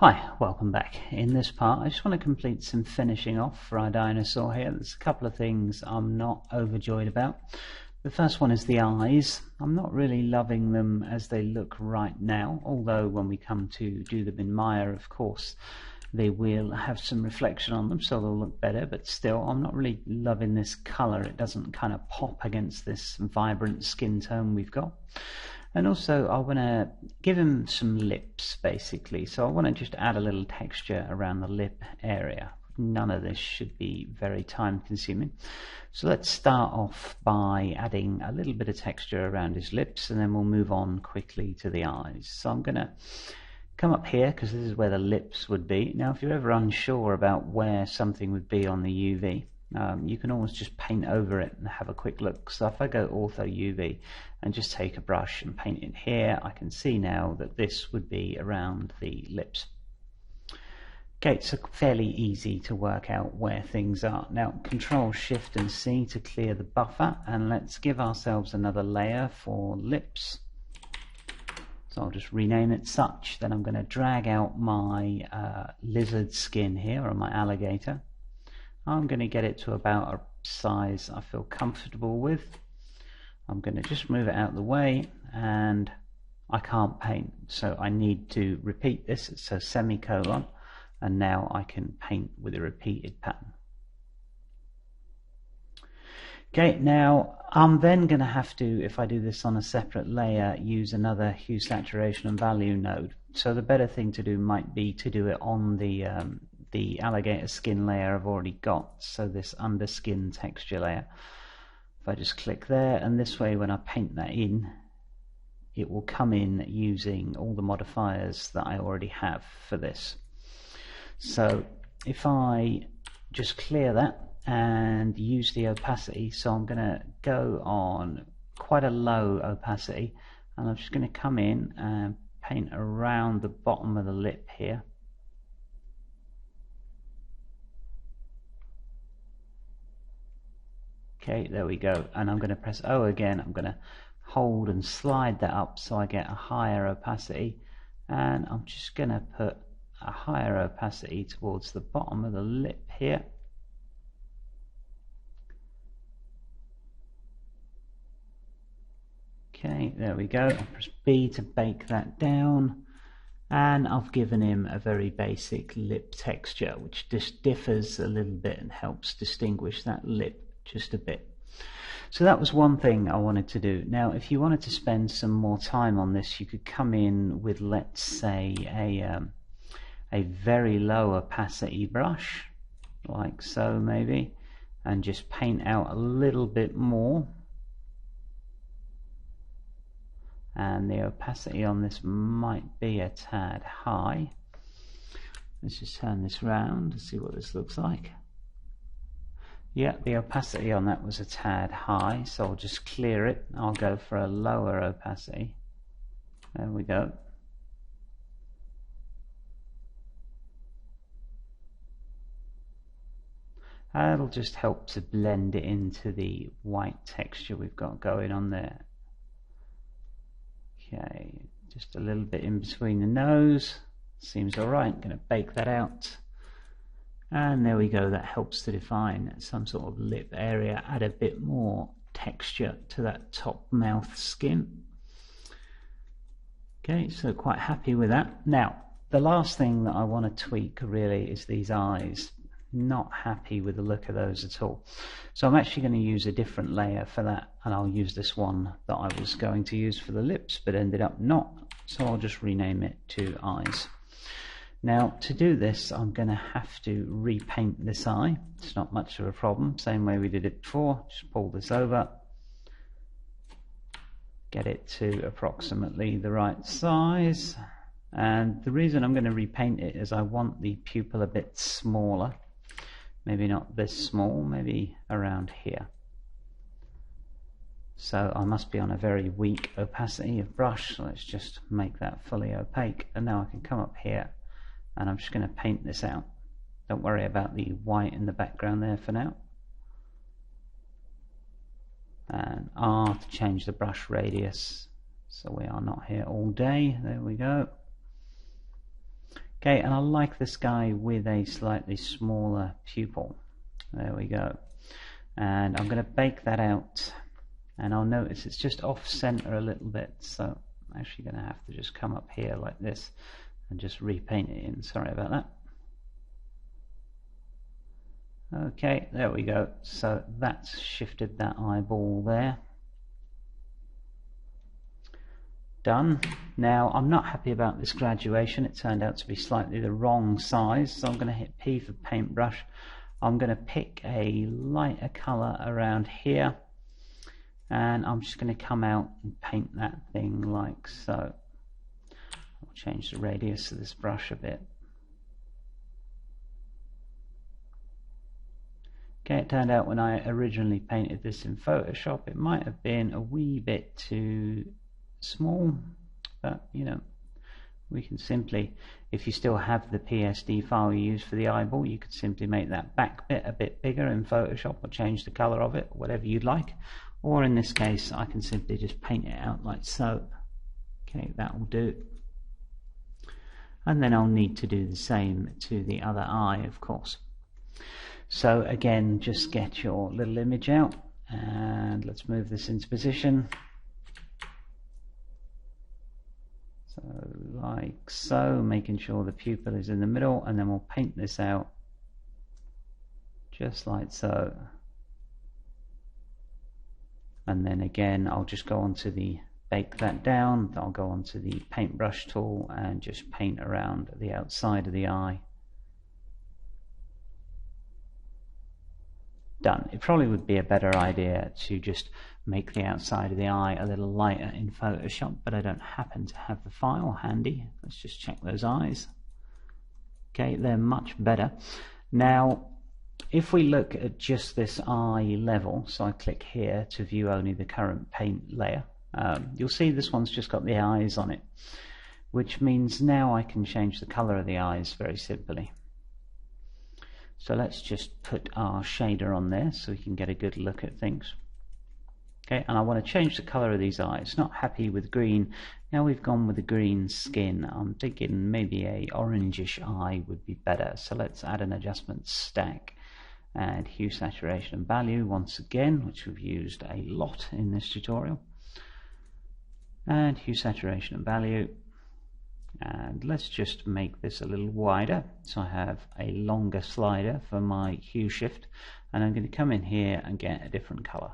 Hi, welcome back. In this part I just want to complete some finishing off for our dinosaur here. There's a couple of things I'm not overjoyed about. The first one is the eyes. I'm not really loving them as they look right now, although when we come to do them in Maya, of course, they will have some reflection on them, so they'll look better, but still I'm not really loving this colour. It doesn't kind of pop against this vibrant skin tone we've got. And also I want to give him some lips basically, so I want to just add a little texture around the lip area. None of this should be very time consuming. So let's start off by adding a little bit of texture around his lips, and then we'll move on quickly to the eyes. So I'm going to come up here because this is where the lips would be. Now if you're ever unsure about where something would be on the UV, you can always just paint over it and have a quick look. So if I go Ortho UV and just take a brush and paint it here, I can see now that this would be around the lips. Okay, it's fairly easy to work out where things are. Now Control Shift and C to clear the buffer, and let's give ourselves another layer for lips. So I'll just rename it such. Then I'm going to drag out my lizard skin here, or my alligator. I'm going to get it to about a size I feel comfortable with. I'm going to just move it out of the way, and I can't paint, so I need to repeat this. It says semicolon, and now I can paint with a repeated pattern. Okay, now I'm then going to have to, if I do this on a separate layer, use another hue, saturation and value node. So the better thing to do might be to do it on the alligator skin layer I've already got, so this under skin texture layer. If I just click there, and this way when I paint that in, it will come in using all the modifiers that I already have for this. So if I just clear that and use the opacity, so I'm going to go on quite a low opacity, and I'm just going to come in and paint around the bottom of the lip here. Okay, there we go, and I'm going to press O again. I'm going to hold and slide that up so I get a higher opacity, and I'm just going to put a higher opacity towards the bottom of the lip here. Okay, there we go. I'll press B to bake that down, and I've given him a very basic lip texture, which just differs a little bit and helps distinguish that lip just a bit. So that was one thing I wanted to do. Now if you wanted to spend some more time on this, you could come in with, let's say, a very low opacity brush, like so maybe, and just paint out a little bit more. And the opacity on this might be a tad high. Let's just turn this round to see what this looks like. Yeah, the opacity on that was a tad high, so I'll just clear it. I'll go for a lower opacity. There we go. That'll just help to blend it into the white texture we've got going on there. Okay, just a little bit in between the nose. Seems alright. I'm going to bake that out. And there we go, that helps to define some sort of lip area, add a bit more texture to that top mouth skin. Okay, so quite happy with that. Now, the last thing that I want to tweak really is these eyes. Not happy with the look of those at all. So I'm actually going to use a different layer for that, and I'll use this one that I was going to use for the lips but ended up not, so I'll just rename it to eyes. Now to do this I'm going to have to repaint this eye. It's not much of a problem, same way we did it before. Just pull this over, get it to approximately the right size, and the reason I'm going to repaint it is I want the pupil a bit smaller. Maybe not this small, maybe around here. So I must be on a very weak opacity of brush, so let's just make that fully opaque, and now I can come up here and I'm just going to paint this out. Don't worry about the white in the background there for now. And R to change the brush radius so we are not here all day. There we go. Okay, and I like this guy with a slightly smaller pupil. There we go. And I'm going to bake that out, and I'll notice it's just off center a little bit, so I'm actually going to have to just come up here like this and just repaint it in. Sorry about that. Okay, there we go. So that's shifted that eyeball there. Done. Now I'm not happy about this graduation. It turned out to be slightly the wrong size, so I'm going to hit P for paintbrush. I'm going to pick a lighter color around here, and I'm just going to come out and paint that thing like so. I'll change the radius of this brush a bit. Okay, it turned out when I originally painted this in Photoshop, it might have been a wee bit too small, but you know, we can simply, if you still have the PSD file you use for the eyeball, you could simply make that back bit a bit bigger in Photoshop, or change the color of it, whatever you'd like. Or in this case, I can simply just paint it out like so. Okay, that will do. And then I'll need to do the same to the other eye, of course. So again, just get your little image out, and let's move this into position. So like so, making sure the pupil is in the middle, and then we'll paint this out just like so. And then again, I'll just go on to the bake that down. I'll go on to the paintbrush tool and just paint around the outside of the eye. Done. It probably would be a better idea to just make the outside of the eye a little lighter in Photoshop, but I don't happen to have the file handy. Let's just check those eyes. Okay, they're much better. Now, if we look at just this eye level, so I click here to view only the current paint layer, you'll see this one's just got the eyes on it, which means now I can change the color of the eyes very simply. So let's just put our shader on there so we can get a good look at things. Okay, and I want to change the color of these eyes. Not happy with green. Now we've gone with the green skin. I'm thinking maybe a orangish eye would be better. So let's add an adjustment stack and hue, saturation and value once again, which we've used a lot in this tutorial. And hue, saturation and value. And let's just make this a little wider, so I have a longer slider for my hue shift, and I'm going to come in here and get a different color.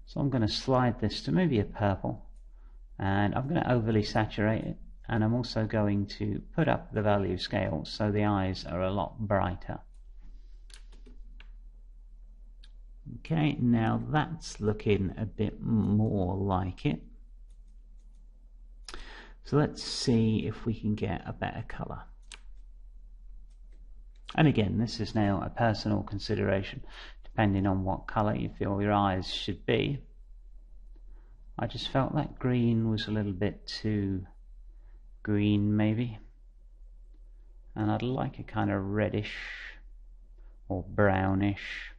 So I'm going to slide this to maybe a purple, and I'm going to overly saturate it, and I'm also going to put up the value scale so the eyes are a lot brighter. Okay, now that's looking a bit more like it. So let's see if we can get a better color. And again, this is now a personal consideration, depending on what color you feel your eyes should be. I just felt that green was a little bit too green maybe, and I'd like a kind of reddish or brownish.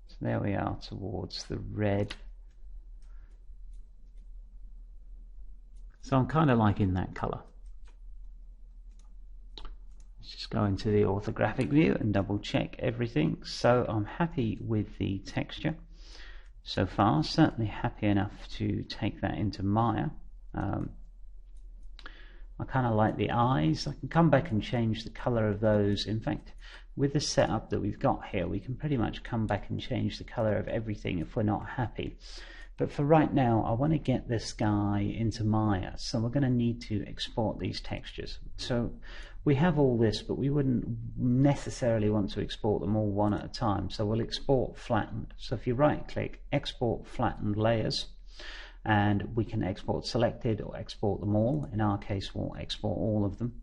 So there we are towards the red. So I'm kind of liking that color. Let's just go into the orthographic view and double check everything. So I'm happy with the texture so far, certainly happy enough to take that into Maya. I kind of like the eyes. I can come back and change the color of those. In fact, with the setup that we've got here, we can pretty much come back and change the color of everything if we're not happy. But for right now, I want to get this guy into Maya, so we're going to need to export these textures. So we have all this, but we wouldn't necessarily want to export them all one at a time. So we'll export flattened. So if you right-click, export flattened layers, and we can export selected or export them all. In our case, we'll export all of them.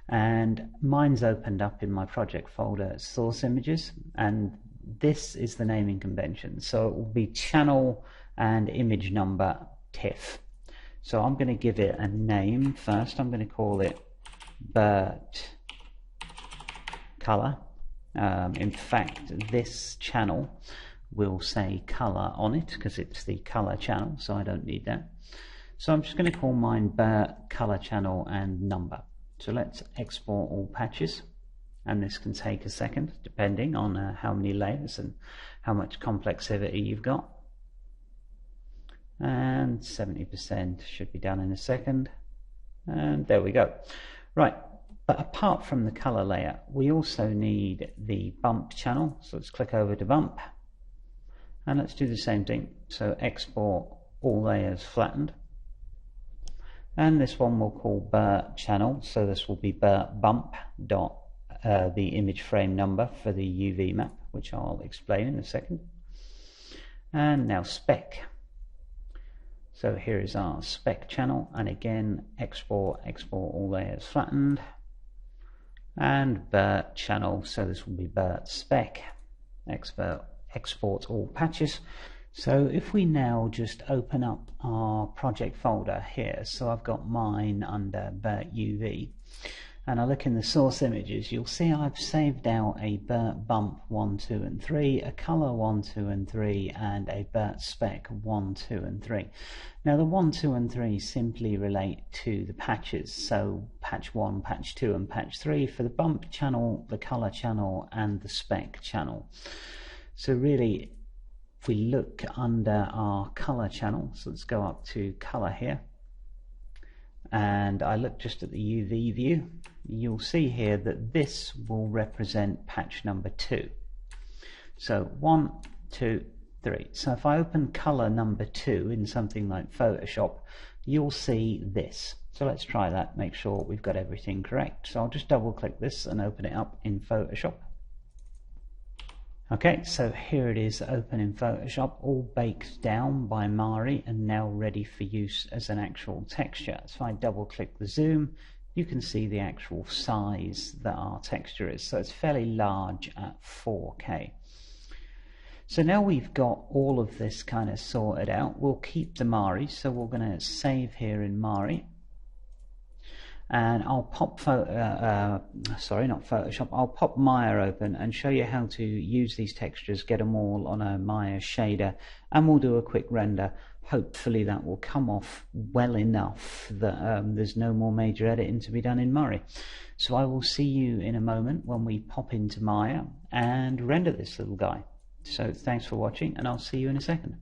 And mine's opened up in my project folder, source images, and this is the naming convention. So it will be channel and image number TIFF. So I'm going to give it a name first. I'm going to call it Bert Color. In fact, this channel will say color on it because it's the color channel, so I don't need that. So I'm just going to call mine Burt, color channel and number. So let's export all patches, and this can take a second depending on how many layers and how much complexity you've got. And 70% should be done in a second, and there we go. Right, but apart from the color layer, we also need the bump channel. So let's click over to bump, and let's do the same thing. So export all layers flattened, and this one we'll call Burt channel. So this will be Burt bump dot the image frame number for the UV map, which I'll explain in a second. And now spec. So here is our spec channel, and again export all layers flattened, and Burt channel. So this will be Burt spec. Export all patches. So if we now just open up our project folder here, so I've got mine under Burt UV, and I look in the source images, you'll see I've saved out a Burt bump 1, 2 and 3, a color 1, 2 and 3, and a Burt spec 1, 2 and 3. Now the 1, 2 and 3 simply relate to the patches, so patch 1, patch 2 and patch 3 for the bump channel, the color channel and the spec channel. So really, if we look under our color channel, so let's go up to color here, and I look just at the UV view, you'll see here that this will represent patch number 2. So 1, 2, 3. So if I open color number 2 in something like Photoshop, you'll see this. So let's try that, make sure we've got everything correct. So I'll just double click this and open it up in Photoshop. Okay, so here it is open in Photoshop, all baked down by Mari and now ready for use as an actual texture. So if I double click the zoom, you can see the actual size that our texture is. So it's fairly large at 4K. So now we've got all of this kind of sorted out, we'll keep the Mari, so we're going to save here in Mari. And I'll pop I'll pop Maya open and show you how to use these textures, get them all on a Maya shader, and we'll do a quick render. Hopefully that will come off well enough that there's no more major editing to be done in Mari. So I will see you in a moment when we pop into Maya and render this little guy. So thanks for watching, and I'll see you in a second.